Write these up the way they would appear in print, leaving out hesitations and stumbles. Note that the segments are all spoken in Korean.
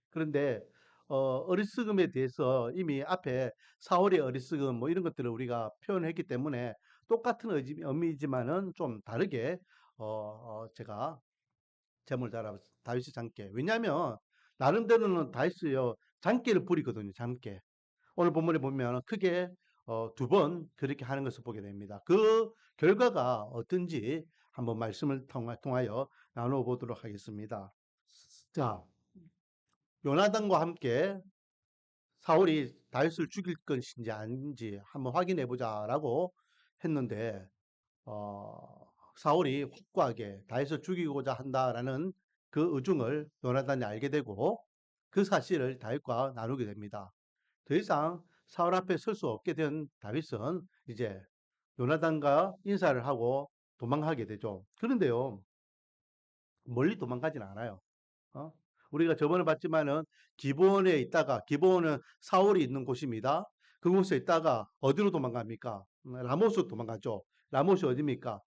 그런데 어리석음에 대해서 이미 앞에 사월의 어리석음 뭐 이런 것들을 우리가 표현했기 때문에 똑같은 의미지만은 좀 다르게 제가 제목을 달아 다윗의 장깨. 왜냐하면 나름대로는 다윗이요 장깨를 부리거든요. 장깨. 오늘 본문에 보면 크게 두 번 그렇게 하는 것을 보게 됩니다. 그 결과가 어떤지 한번 말씀을 통하여 나누어 보도록 하겠습니다. 자, 요나단과 함께 사울이 다윗을 죽일 것인지 아닌지 한번 확인해 보자라고 했는데 사울이 확고하게 다윗을 죽이고자 한다라는 그 의중을 요나단이 알게 되고 그 사실을 다윗과 나누게 됩니다. 더 이상 사울 앞에 설 수 없게 된 다윗은 이제 요나단과 인사를 하고 도망하게 되죠. 그런데요, 멀리 도망가진 않아요. 어? 우리가 저번에 봤지만은 기브온에 있다가 기브온은 사울이 있는 곳입니다. 그곳에 있다가 어디로 도망갑니까? 라모스 도망가죠. 라모스 어디입니까?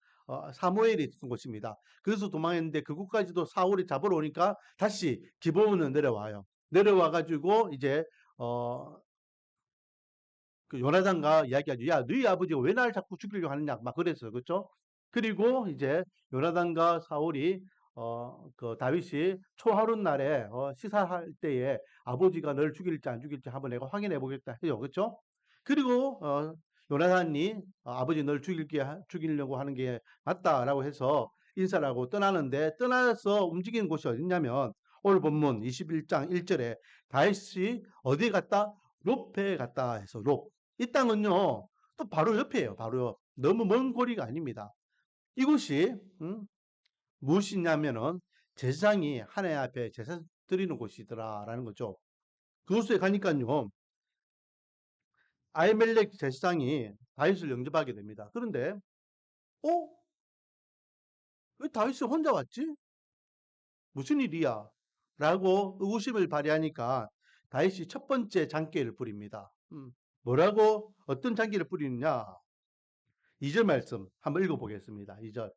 사무엘이 있는 곳입니다. 그래서 도망했는데 그곳까지도 사울이 잡으러 오니까 다시 기브온은 내려와요. 내려와 가지고 이제 어, 그 요나단과 이야기하죠. 야, 너희 아버지가 왜 나를 자꾸 죽이려고 하느냐? 막 그랬어요. 그렇죠? 그리고 이제 요나단과 사울이 그 다윗이 초하룻 날에 시사할 때에 아버지가 널 죽일지 안 죽일지 한번 내가 확인해 보겠다 해요. 그렇죠? 그리고 요나단이 아버지 널 죽이려고 하는 게 맞다라고 해서 인사를 하고 떠나는데 떠나서 움직이는 곳이 어딨냐면 오늘 본문 21장 1절에 다윗이 어디에 갔다? 롭에 갔다 해서 롭. 이 땅은요, 또 바로 옆이에요. 바로 너무 먼 거리가 아닙니다. 이곳이 무엇이냐면은 제사장이 하나님 앞에 제사 드리는 곳이더라라는 거죠. 그곳에 가니까요, 아히멜렉 제사장이 다윗을 영접하게 됩니다. 그런데 어? 왜 다윗이 혼자 왔지? 무슨 일이야? 라고 의구심을 발휘하니까 다윗이 첫 번째 장기를 부립니다. 뭐라고 어떤 장기를 부리느냐? 2절 말씀 한번 읽어보겠습니다. 2절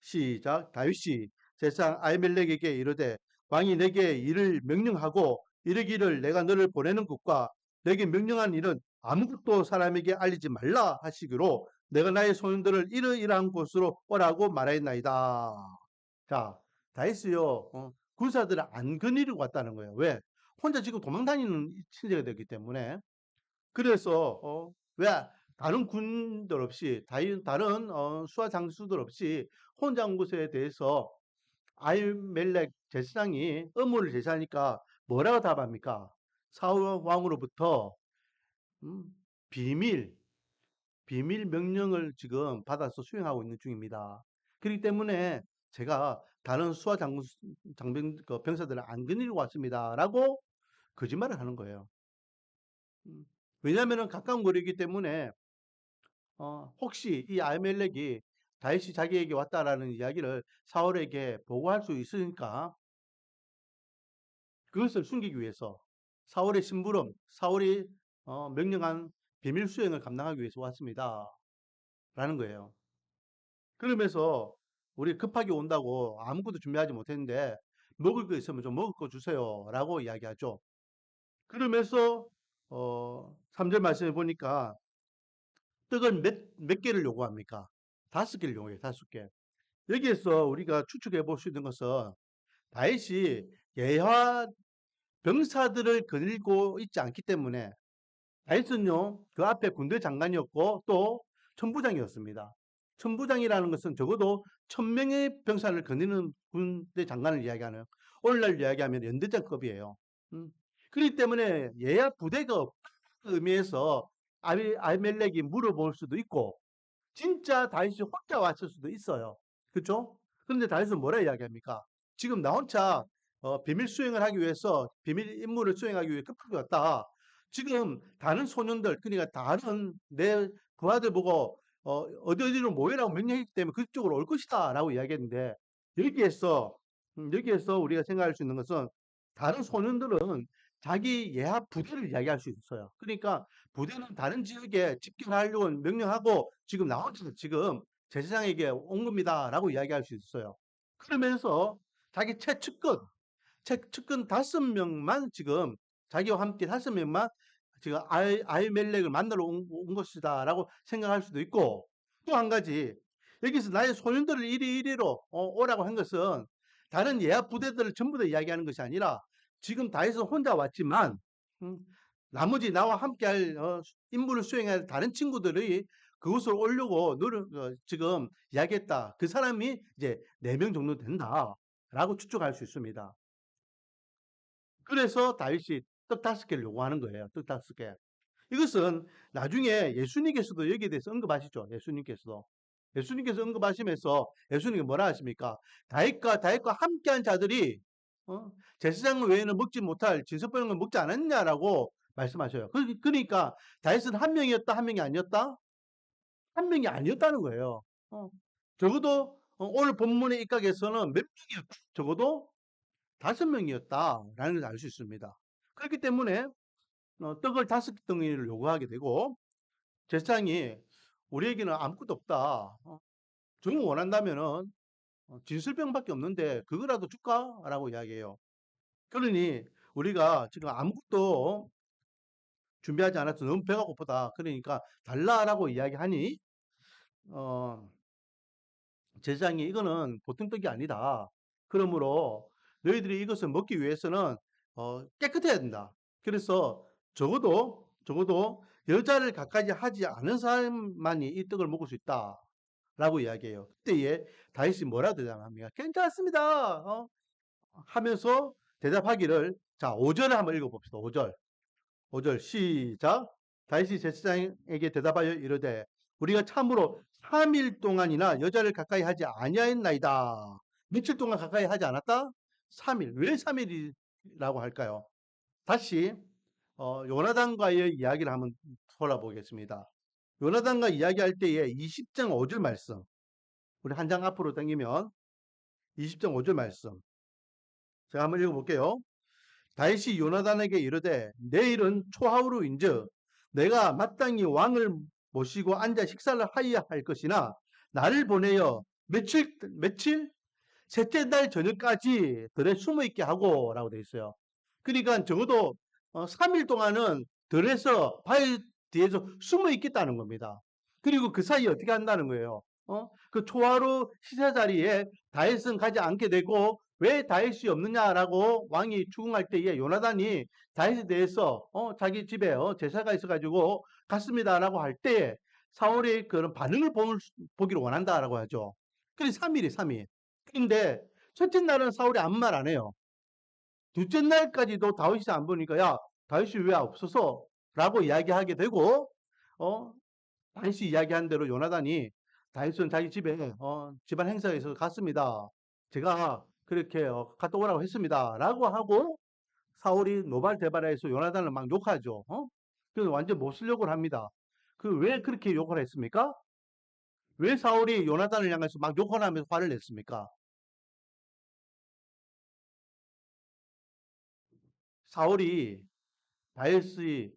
시작. 다윗이 제사장 아히멜렉에게 이르되 왕이 내게 이를 명령하고 이르기를 내가 너를 보내는 것과 내게 명령한 일은 아무것도 사람에게 알리지 말라 하시기로 내가 나의 소년들을 이러이러한 곳으로 오라고 말하였나이다. 자, 다윗이요 군사들을 안 거느리고 왔다는 거예요. 왜? 혼자 지금 도망다니는 신세가 되기 때문에. 그래서 왜 다른 군들 없이 다른 수하 장수들 없이 혼자 온 것에 대해서 아히멜렉 제사장이 의무를 제시하니까 뭐라고 답합니까? 사울 왕으로부터 음, 비밀 비밀 명령을 지금 받아서 수행하고 있는 중입니다. 그렇기 때문에 제가 다른 수하 장병 병사들을 안 거느리고 왔습니다라고 거짓말을 하는 거예요. 왜냐하면 가까운 거리이기 때문에 혹시 이 아히멜렉이 다윗이 자기에게 왔다라는 이야기를 사울에게 보고할 수 있으니까 그것을 숨기기 위해서 사울의 심부름, 사울이 명령한 비밀 수행을 감당하기 위해서 왔습니다. 라는 거예요. 그러면서 우리 급하게 온다고 아무것도 준비하지 못했는데 먹을 거 있으면 좀 먹을 거 주세요. 라고 이야기하죠. 그러면서 3절 말씀해 보니까 떡을 몇 개를 요구합니까? 5개를 요구해요. 5개. 여기에서 우리가 추측해 볼 수 있는 것은 다윗이 예화 병사들을 거느리고 있지 않기 때문에 다윗은요 그 앞에 군대 장관이었고 또 천부장이었습니다. 천부장이라는 것은 적어도 1000명의 병사를 거느리는 군대 장관을 이야기하는 오늘날 이야기하면 연대장급이에요. 음. 그렇기 때문에 예하 부대가 없다는 의미에서 아비멜렉이 물어볼 수도 있고 진짜 다윗이 혼자 왔을 수도 있어요. 그렇죠? 그런데 다윗은 뭐라 이야기합니까? 지금 나 혼자 비밀 수행을 하기 위해서 비밀 임무를 수행하기 위해 급하게 왔다. 지금 다른 소년들 그러니까 다른 내 부하들 보고 어디 어디로 모이라고 명령했기 때문에 그쪽으로 올 것이다라고 이야기했는데 여기에서 우리가 생각할 수 있는 것은 다른 소년들은 자기 예하 부대를 이야기할 수 있어요. 그러니까 부대는 다른 지역에 집결하려고 명령하고 지금 나 혼자 지금 제사장에게 온 겁니다라고 이야기할 수 있어요. 그러면서 자기 최측근 측근 5명만 지금 자기와 함께 5명만 지금 아히멜렉을 만나러 온 것이다라고 생각할 수도 있고, 또 한 가지, 여기서 나의 소년들을 이리로 오라고 한 것은 다른 예합 부대들을 전부 다 이야기하는 것이 아니라 지금 다윗은 혼자 왔지만 음, 나머지 나와 함께할 임무를 수행할 다른 친구들이 그곳을 오려고 지금 이야기했다. 그 사람이 이제 4명 정도 된다라고 추측할 수 있습니다. 그래서 다윗이 떡 5개를 요구하는 거예요. 떡 5개. 이것은 나중에 예수님께서도 여기에 대해서 언급하시죠. 예수님께서 언급하시면서 예수님이 뭐라 하십니까? 다윗과 함께한 자들이 제사장 외에는 먹지 못할 진설병을 먹지 않았냐라고 말씀하셔요. 그러니까 다윗은 한 명이었다, 한 명이 아니었다? 한 명이 아니었다는 거예요. 적어도 오늘 본문의 입각에서는 몇 명이었다? 적어도 5명이었다라는 걸 알 수 있습니다. 그렇기 때문에 떡을 5덩이를 요구하게 되고, 제사장이 우리에게는 아무것도 없다. 정말 원한다면은 진설병밖에 없는데 그거라도 줄까? 라고 이야기해요. 그러니 우리가 지금 아무것도 준비하지 않아서 너무 배가 고프다. 그러니까 달라라고 이야기하니 제사장이 이거는 보통 떡이 아니다. 그러므로 너희들이 이것을 먹기 위해서는 깨끗해야 된다. 그래서 적어도 여자를 가까이 하지 않은 사람만이 이 떡을 먹을 수 있다. 라고 이야기해요. 그때에 다윗이 뭐라 대답합니까? 괜찮습니다. 하면서 대답하기를, 자, 5절을 한번 읽어봅시다. 5절 시작. 다윗이 제사장에게 대답하여 이르되 우리가 참으로 3일 동안이나 여자를 가까이 하지 아니하였나이다. 며칠 동안 가까이 하지 않았다? 3일. 왜 3일이라고 할까요? 다시 요나단과의 이야기를 한번 돌아보겠습니다. 요나단과 이야기할 때에 20장 5절 말씀, 우리 한 장 앞으로 당기면 20장 5절 말씀 제가 한번 읽어볼게요. 다윗이 요나단에게 이르되 내일은 초하루인즉 내가 마땅히 왕을 모시고 앉아 식사를 하여야 할 것이나 나를 보내어 며칠 셋째 날 저녁까지 들에 숨어 있게 하고 라고 되어 있어요. 그러니까 적어도 3일 동안은 들에서 바위 뒤에서 숨어 있겠다는 겁니다. 그리고 그 사이에 어떻게 한다는 거예요? 그 초하루 시사 자리에 다윗은 가지 않게 되고 왜 다윗이 없느냐라고 왕이 추궁할 때에 요나단이 다윗에 대해서 자기 집에 제사가 있어가지고 갔습니다라고 할 때 사울의 그런 반응을 보기를 원한다라고 하죠. 그래서 3일이 3일. 근데 첫째 날은 사울이 아무 말 안 해요. 둘째 날까지도 다윗이 안 보니까 야 다윗이 왜 없어서? 라고 이야기하게 되고 다윗이 이야기한 대로 요나단이 다윗은 자기 집에 집안 행사에 있어서 갔습니다. 제가 그렇게 갔다 오라고 했습니다. 라고 하고 사울이 노발대발해서 요나단을 막 욕하죠. 그래서 완전 못 쓰려고 합니다. 그 왜 그렇게 욕을 했습니까? 왜 사울이 요나단을 향해서 막 욕을 하면서 화를 냈습니까? 사울이 다윗의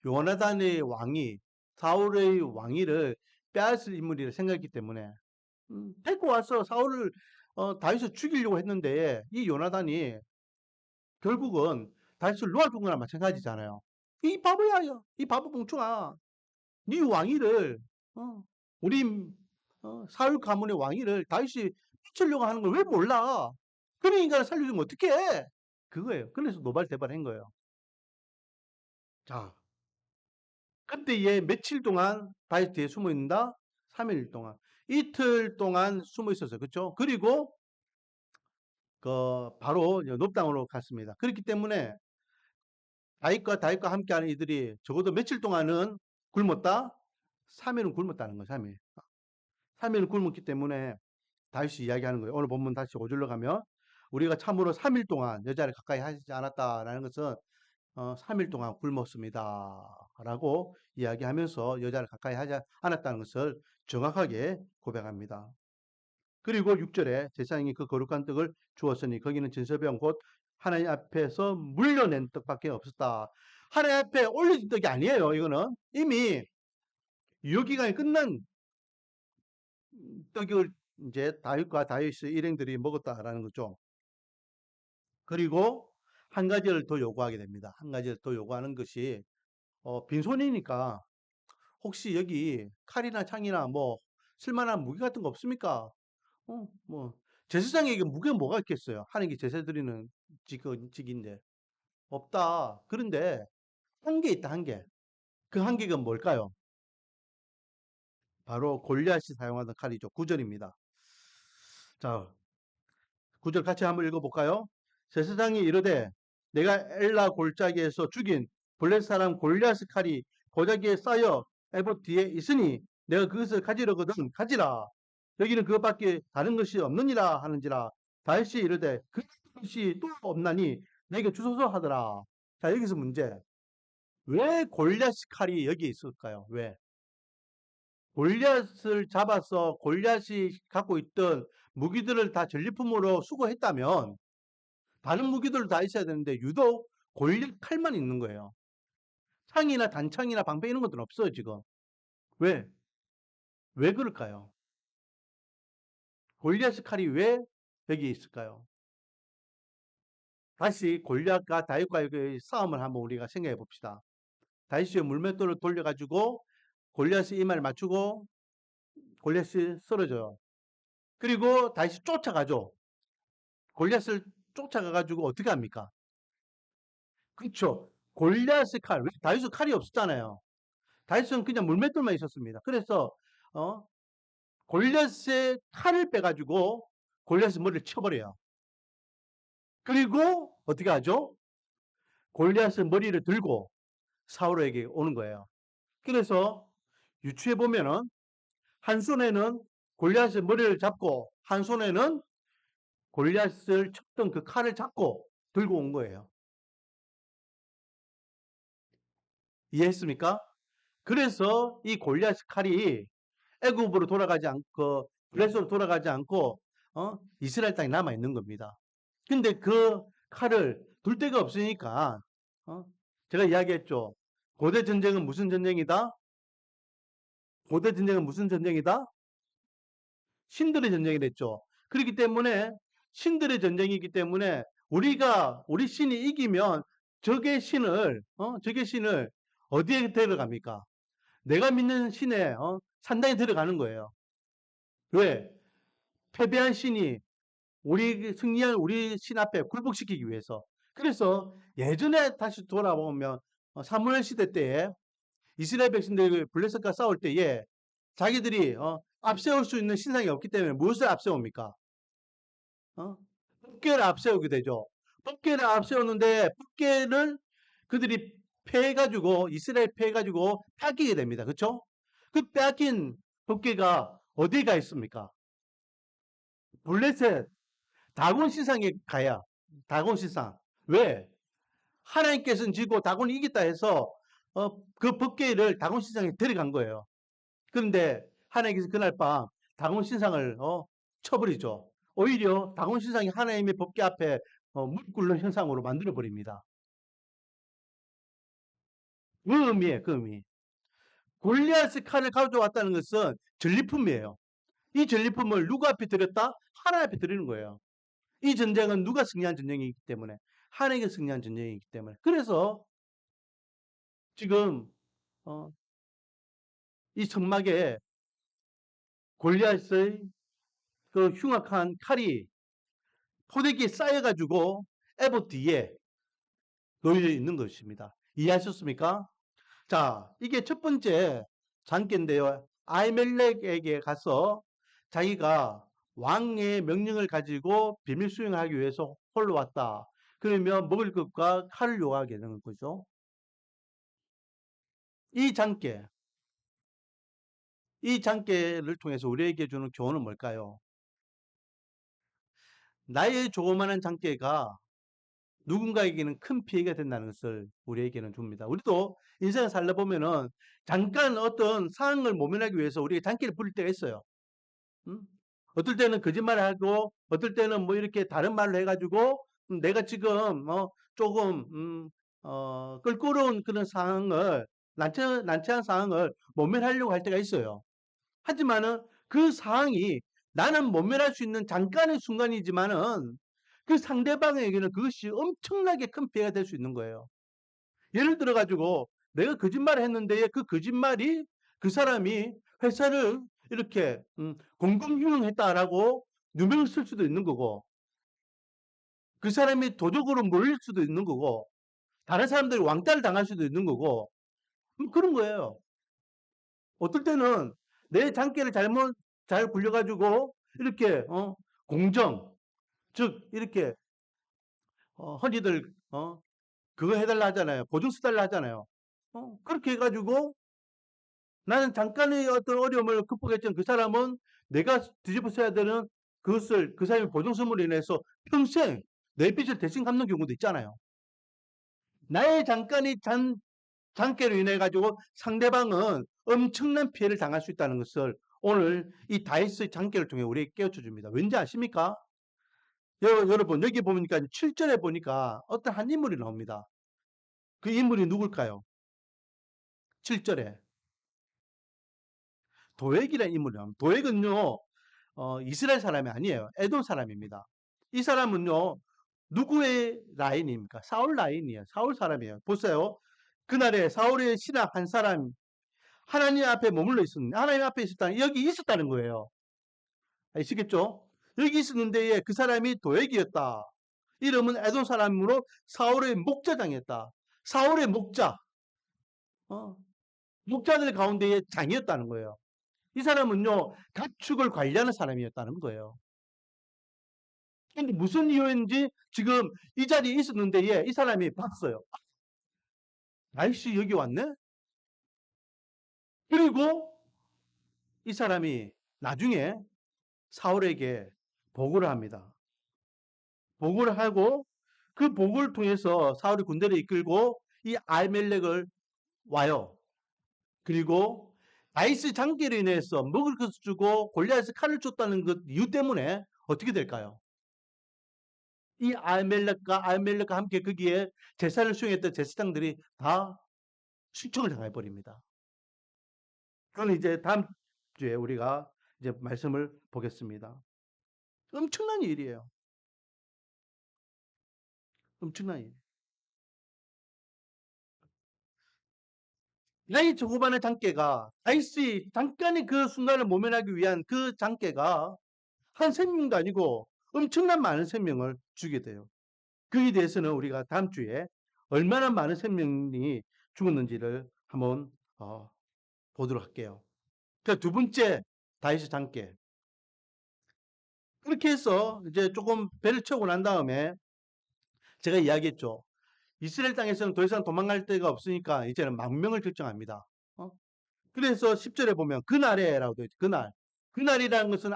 요나단의 왕이 사울의 왕위를 빼앗을 인물이라 생각했기 때문에 데리고 와서 사울을 다윗을 죽이려고 했는데 이 요나단이 결국은 다윗을 놓아준 거나 마찬가지잖아요. 이 바보야, 이 바보 멍충아, 네 왕위를 우리 사울 가문의 왕위를 다윗이 훔치려고 하는 걸 왜 몰라? 그런 인간을 살려주면 어떡해? 그거예요. 그래서 노발대발한 거예요. 자, 그때 얘 며칠 동안 다윗 뒤에 숨어 있는다? 3일 동안. 이틀 동안 숨어 있었어요. 그렇죠? 그리고 바로 높당으로 갔습니다. 그렇기 때문에 다윗과 함께하는 이들이 적어도 며칠 동안은 굶었다? 3일은 굶었다는 거예요. 3일. 3일은 굶었기 때문에 다윗이 이야기하는 거예요. 오늘 본문 다시 5절로 가면 우리가 참으로 3일 동안 여자를 가까이 하지 않았다라는 것은 3일 동안 굶었습니다. 라고 이야기하면서 여자를 가까이 하지 않았다는 것을 정확하게 고백합니다. 그리고 6절에 제사장이 그 거룩한 떡을 주었으니 거기는 진설병 곧 하나님 앞에서 물려낸 떡밖에 없었다. 하나님 앞에 올려진 떡이 아니에요. 이거는 이미 유효기간이 끝난 떡을 이제 다윗과 다윗의 일행들이 먹었다라는 거죠. 그리고 한 가지를 더 요구하게 됩니다. 한 가지를 더 요구하는 것이 빈손이니까 혹시 여기 칼이나 창이나 뭐 쓸만한 무기 같은 거 없습니까? 뭐 제사장에게 무게가 뭐가 있겠어요? 하는 게 제사 드리는 직인데 없다. 그런데 한 개 있다, 한 개. 그 한 개가 뭘까요? 바로 골리앗이 사용하던 칼이죠. 9절입니다. 자, 9절 같이 한번 읽어볼까요? 제사장이 이르되 내가 엘라 골짜기에서 죽인 블레 사람 골리앗의 칼이 고자기에 쌓여 에봇 뒤에 있으니 내가 그것을 가지려거든 가지라. 여기는 그것밖에 다른 것이 없느니라 하는지라. 다시 이르되 그것이 또 없나니 내게 주소서 하더라. 자, 여기서 문제. 왜 골리앗의 칼이 여기 있을까요? 왜? 골리앗을 잡아서 골리앗이 갖고 있던 무기들을 다 전리품으로 수거했다면 다른 무기들도 다 있어야 되는데 유독 골리앗 칼만 있는 거예요. 창이나 단창이나 방패 이런 것들은 없어요, 지금. 왜? 왜 그럴까요? 골리앗 칼이 왜 여기 있을까요? 다시 골리앗과 다윗과의 그 싸움을 한번 우리가 생각해 봅시다. 다윗이 물맷돌을 돌려가지고 골리앗의 이마를 맞추고 골리앗이 쓰러져요. 그리고 다윗이 쫓아가죠. 골리앗을 쫓아가가지고 어떻게 합니까? 그렇죠. 골리앗의 칼. 왜? 다윗은 칼이 없었잖아요. 다윗은 그냥 물맷돌만 있었습니다. 그래서 어, 골리앗의 칼을 빼가지고 골리앗의 머리를 쳐버려요. 그리고 어떻게 하죠? 골리앗의 머리를 들고 사울에게 오는 거예요. 그래서 유추해 보면은 한 손에는 골리앗의 머리를 잡고 한 손에는 골리앗을 쳤던 그 칼을 잡고 들고 온 거예요. 이해했습니까? 그래서 이 골리앗 칼이 애굽으로 돌아가지 않고 블레셋으로 돌아가지 않고 이스라엘 땅에 남아 있는 겁니다. 근데 그 칼을 둘 데가 없으니까 어? 제가 이야기했죠. 고대 전쟁은 무슨 전쟁이다? 고대 전쟁은 무슨 전쟁이다? 신들의 전쟁이랬죠. 그렇기 때문에 신들의 전쟁이기 때문에 우리 신이 이기면 적의 신을 어디에 데려갑니까? 내가 믿는 신에 산당에 들어가는 거예요. 왜? 패배한 신이 승리한 우리 신 앞에 굴복시키기 위해서. 그래서 예전에 다시 돌아보면 사무엘 시대 때에 이스라엘 백성들이 블레셋과 싸울 때에 자기들이 앞세울 수 있는 신상이 없기 때문에 무엇을 앞세웁니까? 어? 붓개를 앞세우게 되죠. 붓개를 앞세우는데 붓개를 그들이 패해가지고 이스라엘 패해가지고 뺏기게 됩니다. 그렇죠? 그 뺏긴 붓개가 어디에 가 있습니까? 블레셋 다곤 신상에 가야 다곤 신상. 왜? 하나님께서는 지고 다곤이 이겼다 해서 그 법궤를 다곤 신상에 데려간 거예요. 그런데 하나님께서 그날 밤 다곤 신상을 쳐버리죠. 오히려 다곤 신상이 하나님의 법궤 앞에 무릎 꿇는 현상으로 만들어 버립니다. 그 의미에 그 의미. 골리앗의 칼을 가져왔다는 것은 전리품이에요. 이 전리품을 누구 앞에 드렸다? 하나님 앞에 드리는 거예요. 이 전쟁은 누가 승리한 전쟁이기 때문에 하나님이 승리한 전쟁이기 때문에 그래서 지금 어, 이 성막에 골리앗의 그 흉악한 칼이 포대기에 쌓여가지고 에봇 뒤에 놓여 있는 것입니다. 이해하셨습니까? 자, 이게 첫 번째 장계인데요. 아이멜렉에게 가서 자기가 왕의 명령을 가지고 비밀 수행하기 위해서 홀로 왔다. 그러면 먹을 것과 칼을 요하게 되는 거죠. 이 장계, 이 장계를 통해서 우리에게 주는 교훈은 뭘까요? 나의 조그마한 장계가 누군가에게는 큰 피해가 된다는 것을 우리에게는 줍니다. 우리도 인생을 살다 보면은 잠깐 어떤 상황을 모면하기 위해서 우리가 장기를 부릴 때가 있어요. 음? 어떨 때는 거짓말을 하고, 어떨 때는 뭐 이렇게 다른 말을 해가지고, 내가 지금 조금 껄끄러운 그런 상황을 난처한 상황을 모면하려고 할 때가 있어요. 하지만은 그 상황이 나는 모면할 수 있는 잠깐의 순간이지만은 그 상대방에게는 그것이 엄청나게 큰 피해가 될 수 있는 거예요. 예를 들어 가지고 내가 거짓말을 했는데 그 거짓말이 그 사람이 회사를 이렇게 공공흉행했다라고 누명을 쓸 수도 있는 거고, 그 사람이 도적으로 몰릴 수도 있는 거고, 다른 사람들이 왕따를 당할 수도 있는 거고, 그런 거예요. 어떨 때는 내 장기를 잘못 잘 굴려가지고 이렇게 공정, 즉 이렇게 흔히들 그거 해달라 하잖아요. 보증 서달라 하잖아요. 그렇게 해가지고 나는 잠깐의 어떤 어려움을 극복했지만 그 사람은 내가 뒤집어 써야 되는 그것을 그 사람의 보증 선물로 인해서 평생 내 빚을 대신 갚는 경우도 있잖아요. 나의 잠깐의 장깨로 인해 가지고 상대방은 엄청난 피해를 당할 수 있다는 것을 오늘 이 다이스의 장깨를 통해 우리에게 깨우쳐 줍니다. 왠지 아십니까? 여러분 여기 보니까 7절에 보니까 어떤 한 인물이 나옵니다. 그 인물이 누굴까요? 7절에 도액이라는 인물이 나옵니다. 도액은요 이스라엘 사람이 아니에요. 에돔 사람입니다. 이 사람은요 누구의 라인입니까? 사울 라인이에요. 사울 사람이에요. 보세요. 그날에 사울의 신하 한 사람 하나님 앞에 머물러 있었는데 하나님 앞에 있었다는 여기 있었다는 거예요. 아시겠죠? 여기 있었는데 그 사람이 도액이었다. 이름은 에돔 사람으로 사울의 목자장이었다. 사울의 목자, 어, 목자들 가운데의 장이었다는 거예요. 이 사람은요 가축을 관리하는 사람이었다는 거예요. 근데 무슨 이유인지 지금 이 자리에 있었는데 이 사람이 봤어요. 아이씨 여기 왔네? 그리고 이 사람이 나중에 사울에게 보고를 합니다. 보고를 하고 그 보고를 통해서 사울이 군대를 이끌고 이 알멜렉을 와요. 그리고 다이스 장기로 인해서 먹을 것을 주고 골리앗에 칼을 줬다는 그 이유 때문에 어떻게 될까요? 이 알멜렉과 함께 거기에 제사를 수행했던 제사장들이 다 순청을 당해 버립니다. 그건 이제 다음 주에 우리가 이제 말씀을 보겠습니다. 엄청난 일이에요. 엄청난 일. 나이 초반의 장깨가 다이스 잠깐의 그 순간을 모면하기 위한 그 장깨가 한 생명도 아니고 엄청난 많은 생명을 주게 돼요. 그에 대해서는 우리가 다음 주에 얼마나 많은 생명이 죽었는지를 한번 보도록 할게요. 두 번째 다이스 장깨. 그렇게 해서 이제 조금 배를 채우고 난 다음에 제가 이야기했죠. 이스라엘 땅에서는 더 이상 도망갈 데가 없으니까 이제는 망명을 결정합니다. 그래서 10절에 보면 그날에라고 되어 있죠. 그날. 그날이라는 것은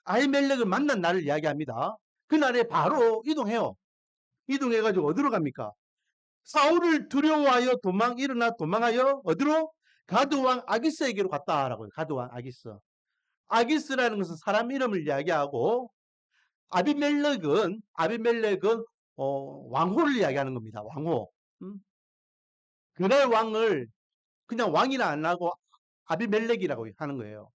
아히멜렉을 만난 날을 이야기합니다. 그날에 바로 이동해요. 이동해가지고 어디로 갑니까? 사울을 두려워하여 일어나 도망하여 어디로? 가드왕 아기스에게로 갔다라고요. 가드왕 아기스. 아기스라는 것은 사람 이름을 이야기하고 아비멜렉은 왕호를 이야기하는 겁니다. 왕호. 그날 왕을 그냥 왕이라 안 하고 아비멜렉이라고 하는 거예요.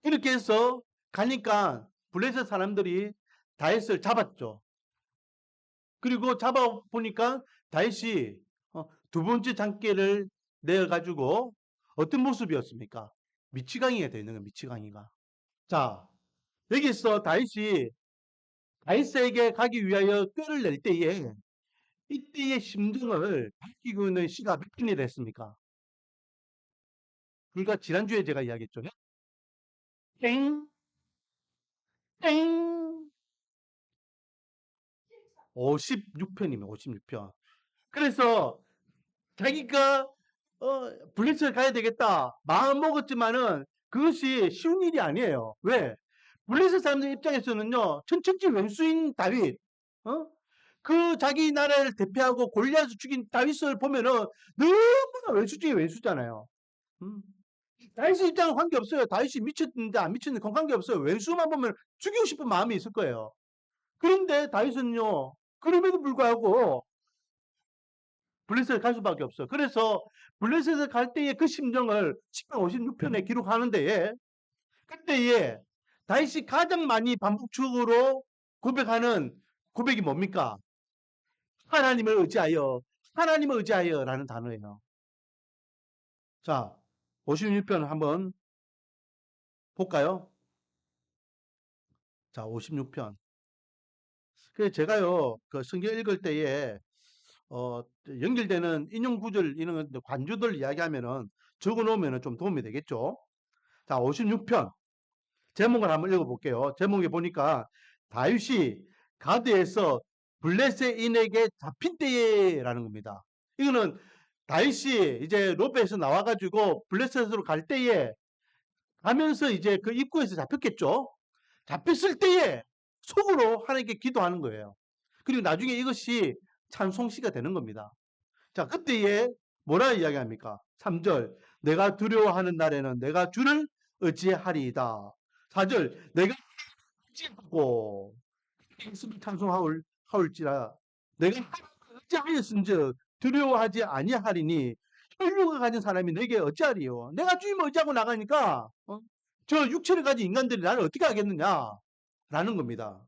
이렇게 해서 가니까 블레셋 사람들이 다윗을 잡았죠. 그리고 잡아보니까 다윗이 두 번째 장깨를 내어가지고 어떤 모습이었습니까? 미치광이가 되어 있는 거예요. 미치광이가. 자, 여기서 다윗에게 가기 위하여 꾀를 낼 때에 이때의 심정을 밝히고 있는 시가 몇 편이 됐습니까? 그러니까 지난주에 제가 이야기했죠. 땡, 땡. 56편이면 56편. 그래서 자기가 블리츠를 가야 되겠다 마음 먹었지만은 그것이 쉬운 일이 아니에요. 왜? 블리츠 사람들 입장에서는요 천천지 왼수인 다윗, 그 자기 나라를 대표하고 골리앗을 죽인 다윗을 보면은 너무나 왼수 중에 왼수잖아요. 음. 다윗 입장은 관계없어요. 다윗이 미쳤는데 안 미쳤는데 그건 관계없어요. 왼수만 보면 죽이고 싶은 마음이 있을 거예요. 그런데 다윗은요 그럼에도 불구하고 블레셋을 갈 수밖에 없어. 그래서 블레셋을 갈 때의 그 심정을 10편 56편에 기록하는데 그때에 다윗이 가장 많이 반복적으로 고백하는 고백이 뭡니까? 하나님을 의지하여, 하나님을 의지하여 라는 단어예요. 자, 56편 한번 볼까요? 자, 56편. 그래서 제가요, 그 성경 읽을 때에, 연결되는 인용 구절, 이런 관주들 이야기하면은 적어 놓으면 좀 도움이 되겠죠? 자, 56편. 제목을 한번 읽어볼게요. 제목에 보니까 다윗이 가드에서 블레셋인에게 잡힌 때에라는 겁니다. 이거는 다윗이 이제 로베에서 나와가지고 블레셋으로 갈 때에 가면서 이제 그 입구에서 잡혔겠죠. 잡혔을 때에 속으로 하나님께 기도하는 거예요. 그리고 나중에 이것이 찬송시가 되는 겁니다. 자, 그때에 뭐라 이야기합니까? 3절. 내가 두려워하는 날에는 내가 주를 의지하리이다. 4절. 내가 의지하고 예수를 찬송하올지라 내가 의지하였은즉 두려워하지 아니하리니 혈육을 가진 사람이 내게 어찌하리요. 내가 주님을 의지하고 나가니까 저 육체를 가진 인간들이 나를 어떻게 하겠느냐 라는 겁니다.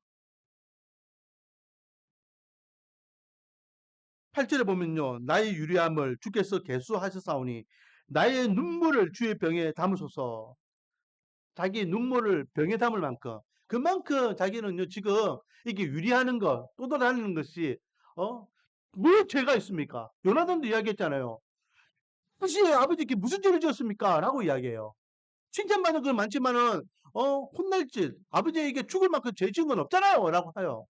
8절에 보면요. 나의 유리함을 주께서 계수하셨사오니 나의 눈물을 주의 병에 담으소서. 자기 눈물을 병에 담을 만큼 그만큼 자기는요 지금 이게 유리하는 것 떠돌아다니는 것이 뭐 죄가 있습니까? 요나단도 이야기했잖아요. 혹시 아버지께 무슨 죄를 지었습니까? 라고 이야기해요. 칭찬받는 건 많지만은 혼날 짓 아버지에게 죽을 만큼 죄 지은 건 없잖아요 라고 해요.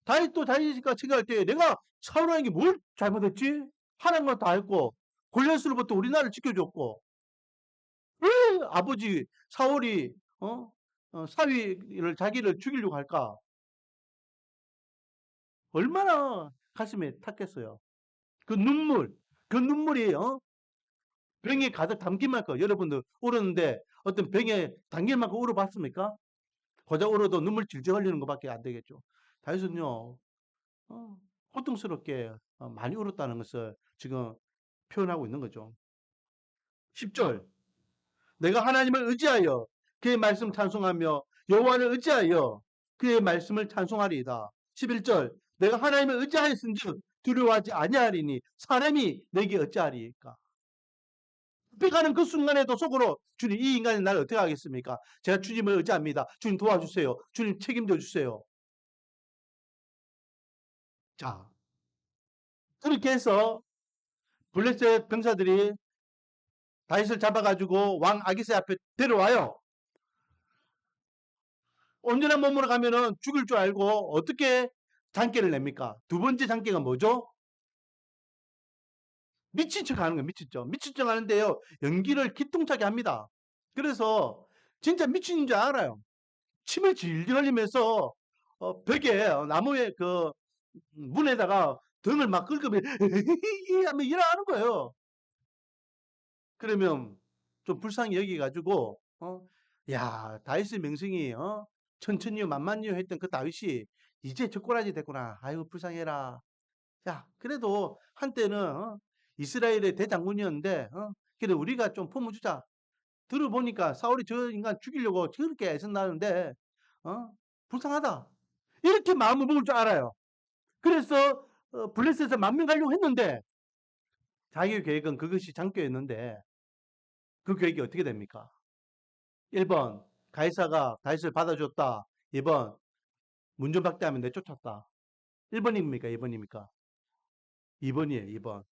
다윗도 다윗이가 체크할 때 내가 사울왕에게 뭘 잘못했지? 하는 건 다 했고 골리앗으로부터 우리 나라를 지켜줬고 왜 아버지 사울이 사위를 자기를 죽이려고 할까? 얼마나 가슴에 탔겠어요. 그 눈물이 병에 가득 담긴 만큼 여러분들 울었는데 어떤 병에 담긴 만큼 울어봤습니까? 고작 울어도 눈물 질질 흘리는 것밖에 안 되겠죠. 다윗은요 고통스럽게 많이 울었다는 것을 지금 표현하고 있는 거죠. 10절 내가 하나님을 의지하여 그의 말씀 찬송하며 여호와를 의지하여 그의 말씀을 찬송하리이다. 11절 내가 하나님을 의지하였은즉 두려워하지 아니하리니 사람이 내게 어찌하리까. 삐가는 그 순간에도 속으로 주님 이 인간이 나를 어떻게 하겠습니까? 제가 주님을 의지합니다. 주님 도와주세요. 주님 책임져 주세요. 자 그렇게 해서 블레셋 병사들이 다윗을 잡아가지고 왕 아기스 앞에 데려와요. 온전한 몸으로 가면은 죽을 줄 알고 어떻게 장계를 냅니까? 두 번째 장계가 뭐죠? 미친 척 하는 거예요. 미친 척. 미친 척 하는데요. 연기를 기똥차게 합니다. 그래서 진짜 미친인 줄 알아요. 침을 질질 흘리면서 벽에 나무에 그 문에다가 등을 막 긁으면 하면 일어나는 거예요. 그러면 좀 불쌍히 여기가지고 야 다윗의 명성이 천천히요 만만히요 했던 그 다윗이 이제 젓가락이 됐구나. 아이고 불쌍해라. 야 그래도 한때는 이스라엘의 대장군이었는데 그래 우리가 좀 품어주자. 들어보니까 사울이 저 인간 죽이려고 저렇게 애쓴다는데 불쌍하다. 이렇게 마음을 먹을 줄 알아요. 그래서 블레셋에 만명 가려고 했는데 자기 계획은 그것이 장교였는데 그 계획이 어떻게 됩니까? 1번 가이사가 다윗을 받아줬다. 2번 문전박대하면 내쫓았다. 1번입니까? 2번입니까? 2번이에요. 2번.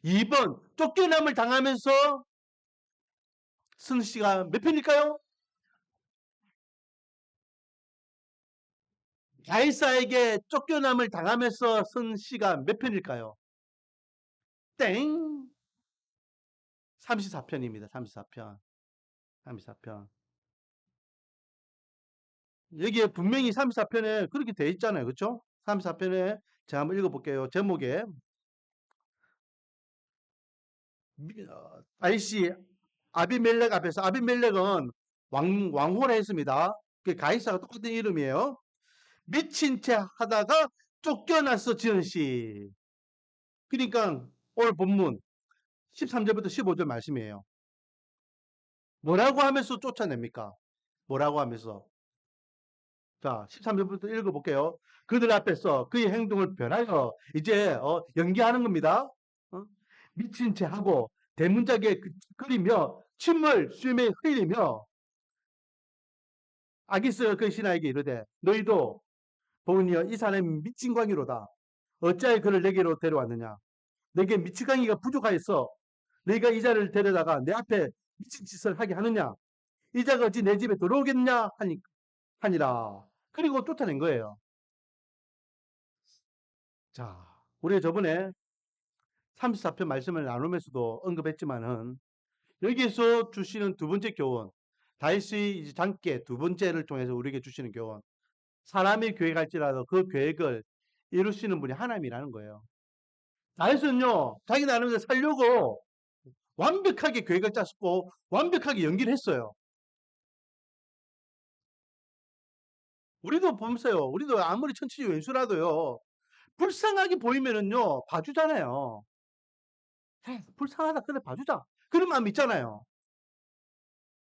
2번 쫓겨남을 당하면서 승 씨가 몇 편일까요? 가이사에게 쫓겨남을 당하면서 승 씨가 몇 편일까요? 땡. 34편입니다. 34편. 34편. 여기에 분명히 34편에 그렇게 돼 있잖아요. 그렇죠? 34편에 제가 한번 읽어볼게요. 제목에 다윗이 아비멜렉 앞에서 아비멜렉은 왕호라 했습니다. 그 가이사가 똑같은 이름이에요. 미친 채 하다가 쫓겨나서 지은 시. 그러니까 오늘 본문 13절부터 15절 말씀이에요. 뭐라고 하면서 쫓아냅니까? 뭐라고 하면서? 자, 13절부터 읽어볼게요. 그들 앞에서 그의 행동을 변하여 이제 연기하는 겁니다. 어? 미친 채 하고 대문짝에 그리며 침을 수염에 흘리며 아기스 그 신하에게 이르되 너희도 보니여 이 사람이 미친 광이로다. 어찌하여 그를 내게로 데려왔느냐. 내게 미친 광이가 부족하였어. 너희가 이 자를 데려다가 내 앞에 미친 짓을 하게 하느냐. 이 자가 어찌 내 집에 들어오겠냐 하니라. 그리고 쫓아낸 거예요. 자, 우리가 저번에 34편 말씀을 나누면서도 언급했지만은 여기에서 주시는 두 번째 교훈, 다윗의 장계 두 번째를 통해서 우리에게 주시는 교훈, 사람이 계획할지라도 그 계획을 이루시는 분이 하나님이라는 거예요. 다윗은요, 자기 나름대로 살려고 완벽하게 계획을 짰고 완벽하게 연기를 했어요. 우리도 보세요. 우리도 아무리 천치지 왼수라도요, 불쌍하게 보이면은요, 봐주잖아요. 불쌍하다, 그래, 봐주자. 그런 마음 있잖아요.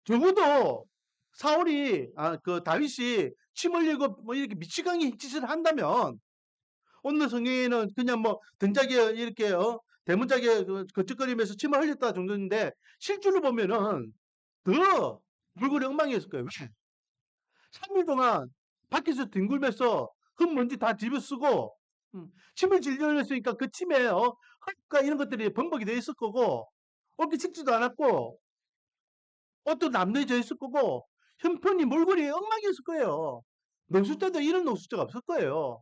적어도 사울이, 그 다윗이 침 흘리고 뭐 이렇게 미치광이 짓을 한다면, 오늘 성경에는 그냥 뭐 등짝에 이렇게, 대문짝에 거적거리면서 침을 흘렸다 정도인데, 실제로 보면은 더 얼굴이 엉망이었을 거예요. 왜? 3일 동안 밖에서 뒹굴면서 흙먼지 다 집어쓰고, 침을 질질 흘렸으니까 그 침에, 흙과 이런 것들이 범벅이 되어 있을 거고, 옳게 식지도 않았고, 옷도 남겨져 있을 거고, 형편이 몰골이 엉망이었을 거예요. 노숙 때도 이런 노숙자가 없을 거예요.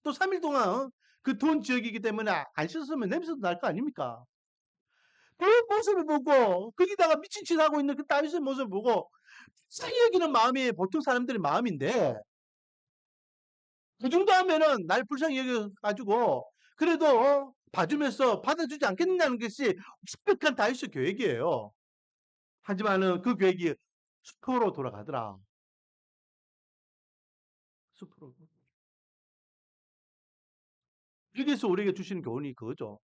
또 3일 동안 그 더운 지역이기 때문에 안 씻었으면 냄새도 날 거 아닙니까? 그 모습을 보고 거기다가 미친 짓 하고 있는 그 다윗의 모습을 보고 불쌍히 여기는 마음이 보통 사람들의 마음인데 그 정도 하면은 날 불쌍히 여겨가지고 그래도 봐주면서 받아주지 않겠느냐는 것이 완벽한 다윗의 계획이에요. 하지만은 그 계획이 수포로 돌아가더라. 수포로. 여기서 우리에게 주시는 교훈이 그거죠.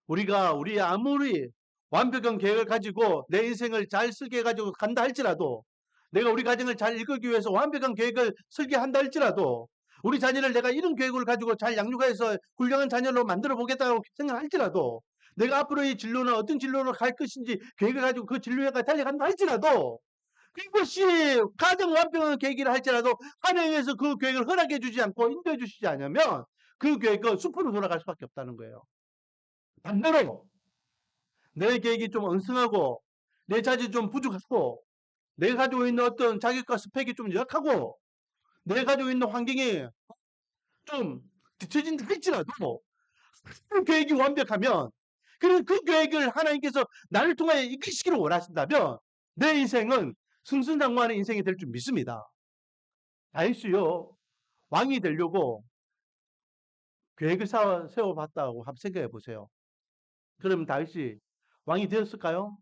우리 아무리 완벽한 계획을 가지고 내 인생을 잘 설계해 가지고 간다 할지라도 내가 우리 가정을 잘 이끌기 위해서 완벽한 계획을 설계한다 할지라도 우리 자녀를 내가 이런 계획을 가지고 잘 양육해서 훌륭한 자녀로 만들어 보겠다고 생각할지라도 내가 앞으로 이 진로는 어떤 진로로 갈 것인지 계획을 가지고 그 진로에 달려간다 할지라도 그것이 가장 완벽한 계획이라 할지라도 하나님께서 그 계획을 허락해 주지 않고 인도해 주시지 않으면 그 계획은 숲으로 돌아갈 수밖에 없다는 거예요. 반대로 내 계획이 좀 엉성하고 내 자질이 좀 부족하고 내가 가지고 있는 어떤 자격과 스펙이 좀 약하고 내가 가지고 있는 환경이 좀 뒤처진다 할지라도 그 계획이 완벽하면 그리고 그 계획을 하나님께서 나를 통하여 이끄시기를 원하신다면 내 인생은 승승장구하는 인생이 될 줄 믿습니다. 다윗이요 왕이 되려고 계획을 세워봤다고 한번 생각해 보세요. 그러면 다윗이 왕이 되었을까요?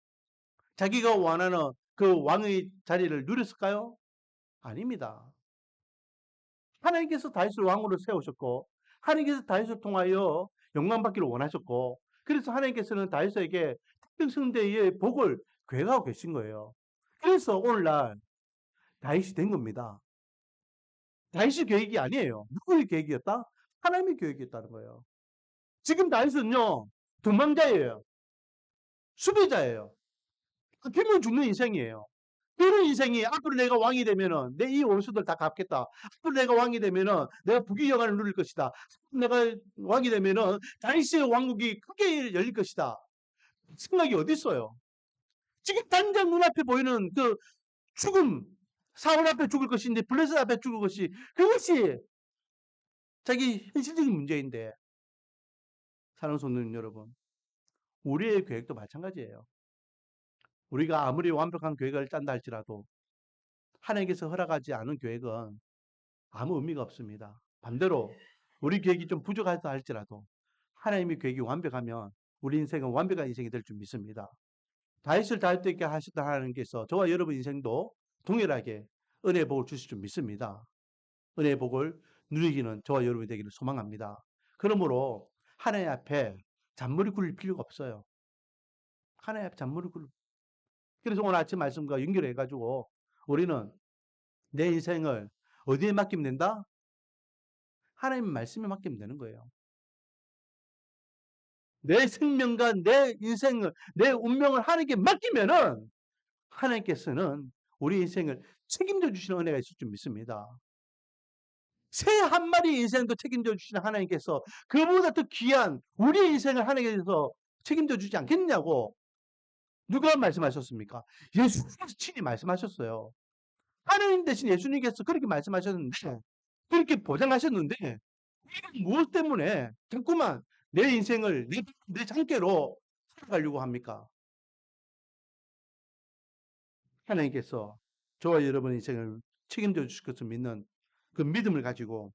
자기가 원하는 그 왕의 자리를 누렸을까요? 아닙니다. 하나님께서 다윗을 왕으로 세우셨고 하나님께서 다윗을 통하여 영광받기를 원하셨고 그래서 하나님께서는 다윗에게 특별성대의 복을 계획하고 계신 거예요. 그래서 오늘날 다윗이 된 겁니다. 다윗의 계획이 아니에요. 누구의 계획이었다? 하나님의 계획이었다는 거예요. 지금 다윗은요 도망자예요. 수배자예요. 피면 죽는 인생이에요. 이런 인생이 앞으로 내가 왕이 되면은 내 이 원수들 다 갚겠다. 앞으로 내가 왕이 되면은 내가 부귀 영화를 누릴 것이다. 내가 왕이 되면은 다윗의 왕국이 크게 열릴 것이다. 생각이 어디 있어요? 지금 당장 눈앞에 보이는 그 죽음, 사울 앞에 죽을 것인데 블레셋 앞에 죽을 것이 그것이 자기 현실적인 문제인데 사랑하는 성도님 여러분, 우리의 계획도 마찬가지예요. 우리가 아무리 완벽한 계획을 짠다 할지라도 하나님께서 허락하지 않은 계획은 아무 의미가 없습니다. 반대로 우리 계획이 좀 부족하다 할지라도 하나님의 계획이 완벽하면 우리 인생은 완벽한 인생이 될 줄 믿습니다. 다윗을 다윗 되게 하셨다 하나님께서 저와 여러분 인생도 동일하게 은혜의 복을 주실 줄 믿습니다. 은혜의 복을 누리기는 저와 여러분이 되기를 소망합니다. 그러므로 하나님 앞에 잔머리 굴릴 필요가 없어요. 하나님 앞에 잔머리 굴릴. 그래서 오늘 아침 말씀과 연결해 가지고 우리는 내 인생을 어디에 맡기면 된다? 하나님 말씀에 맡기면 되는 거예요. 내 생명과 내 인생을, 내 운명을 하나님께 맡기면은 하나님께서는 우리 인생을 책임져 주시는 은혜가 있을 줄 믿습니다. 새 한 마리 인생도 책임져 주시는 하나님께서 그보다 더 귀한 우리의 인생을 하나님께서 책임져 주지 않겠냐고 누가 말씀하셨습니까? 예수님께서 친히 말씀하셨어요. 하나님 대신 예수님께서 그렇게 말씀하셨는데, 그렇게 보장하셨는데, 무엇 때문에 자꾸만 내 인생을 내 장께로 살아가려고 합니까? 하나님께서 저와 여러분의 인생을 책임져 주실 것을 믿는 그 믿음을 가지고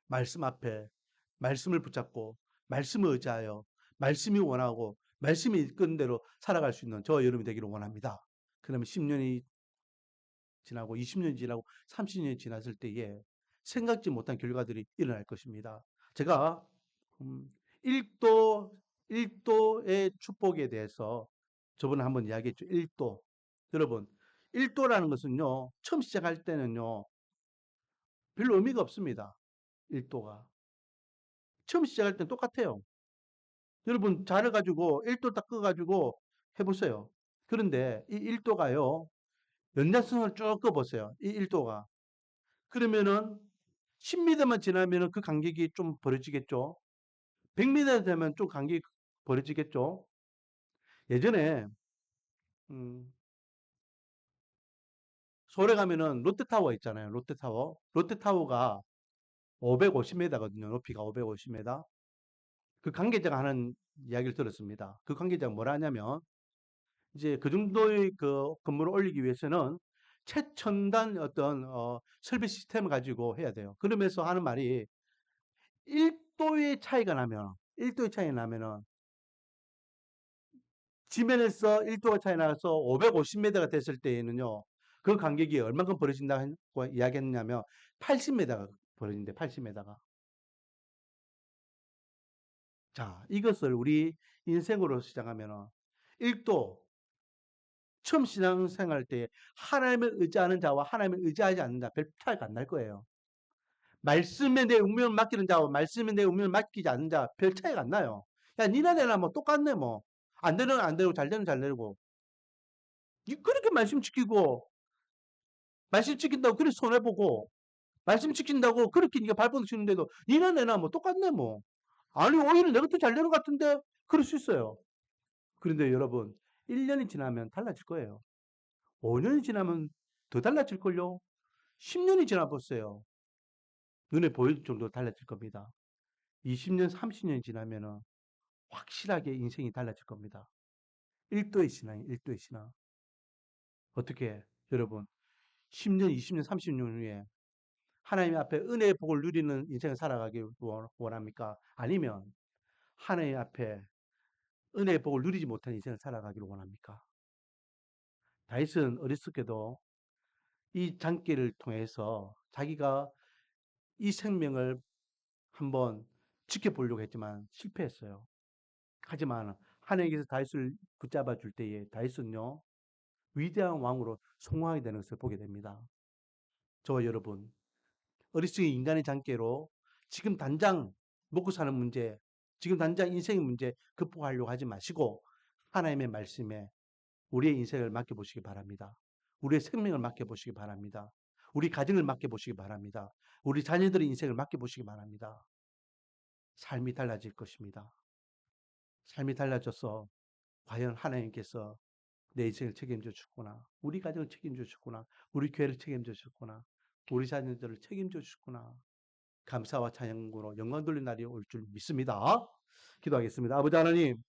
말씀 앞에 말씀을 붙잡고 말씀을 의지하여 말씀이 원하고 말씀이 이끄는 대로 살아갈 수 있는 저와 여러분이 되기를 원합니다. 그러면 10년이 지나고 20년이 지나고 30년이 지났을 때에 생각지 못한 결과들이 일어날 것입니다. 제가 1도, 1도의 축복에 대해서 저번에 한번 이야기했죠. 1도. 여러분, 1도라는 것은요, 처음 시작할 때는요, 별로 의미가 없습니다. 1도가. 처음 시작할 때는 똑같아요. 여러분, 잘해가지고 1도 딱 꺼가지고 해보세요. 그런데 이 1도가요, 연장선을 쭉 꺼보세요. 이 1도가. 그러면은 10m만 지나면은 그 간격이 좀 벌어지겠죠. 100m 되면 좀 간격이 벌어지겠죠. 예전에 음, 서울에 가면은 롯데타워 있잖아요. 롯데타워. 롯데타워가 550m거든요. 높이가 550m. 그 관계자가 하는 이야기를 들었습니다. 그 관계자가 뭐라 하냐면 이제 그 정도의 그 건물을 올리기 위해서는 최첨단 어떤 설비 시스템을 가지고 해야 돼요. 그러면서 하는 말이 1도의 차이가 나면 1도의 차이 나면은 지면에서 1도가 차이 나서 550m가 됐을 때에는요. 그 간격이 얼만큼 벌어진다고 이야기했냐면 80m가 벌어진대. 80m가. 자, 이것을 우리 인생으로 시작하면은 1도 처음 신앙생활 때 하나님을 의지하는 자와 하나님을 의지하지 않는 자 별 차이가 안 날 거예요. 말씀에 내 운명을 맡기는 자와 말씀에 내 운명을 맡기지 않는 자 별 차이가 안 나요. 야, 니나 내나 뭐 똑같네 뭐. 안 되는 안 되고 잘 되는 잘 되고. 그렇게 말씀 지키고 말씀 지킨다고 그렇게 손해보고 말씀 지킨다고 그렇게 네가 발버둥 치는데도 니나 내나 뭐 똑같네 뭐. 아니 오히려 내가 더 잘 되는 것 같은데 그럴 수 있어요. 그런데 여러분 1년이 지나면 달라질 거예요. 5년이 지나면 더 달라질걸요. 10년이 지나보세요. 눈에 보일 정도로 달라질 겁니다. 20년, 30년이 지나면은 확실하게 인생이 달라질 겁니다. 1도의 신앙이 1도의 신앙. 어떻게 여러분 10년, 20년, 30년 후에 하나님 앞에 은혜의 복을 누리는 인생을 살아가기 원합니까? 아니면 하나님 앞에 은혜의 복을 누리지 못한 인생을 살아가기를 원합니까? 다윗은 어렸을 때도 이 장기를 통해서 자기가 이 생명을 한번 지켜보려고 했지만 실패했어요. 하지만 하나님께서 다윗을 붙잡아 줄 때에 다윗은요 위대한 왕으로 성공하게 되는 것을 보게 됩니다. 저와 여러분 어릴 적의 인간의 장기로 지금 당장 먹고 사는 문제, 지금 당장 인생의 문제 극복하려고 하지 마시고 하나님의 말씀에 우리의 인생을 맡겨보시기 바랍니다. 우리의 생명을 맡겨보시기 바랍니다. 우리 가정을 맡겨보시기 바랍니다. 우리 자녀들의 인생을 맡겨보시기 바랍니다. 삶이 달라질 것입니다. 삶이 달라져서 과연 하나님께서 내 인생을 책임져 주구나. 우리 가정을 책임져 주구나. 우리 교회를 책임져 주구나. 우리 자녀들을 책임져 주구나. 감사와 찬양으로 영광 돌린 날이 올 줄 믿습니다. 기도하겠습니다. 아버지 하나님,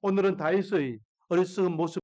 오늘은 다윗의 어리석은 모습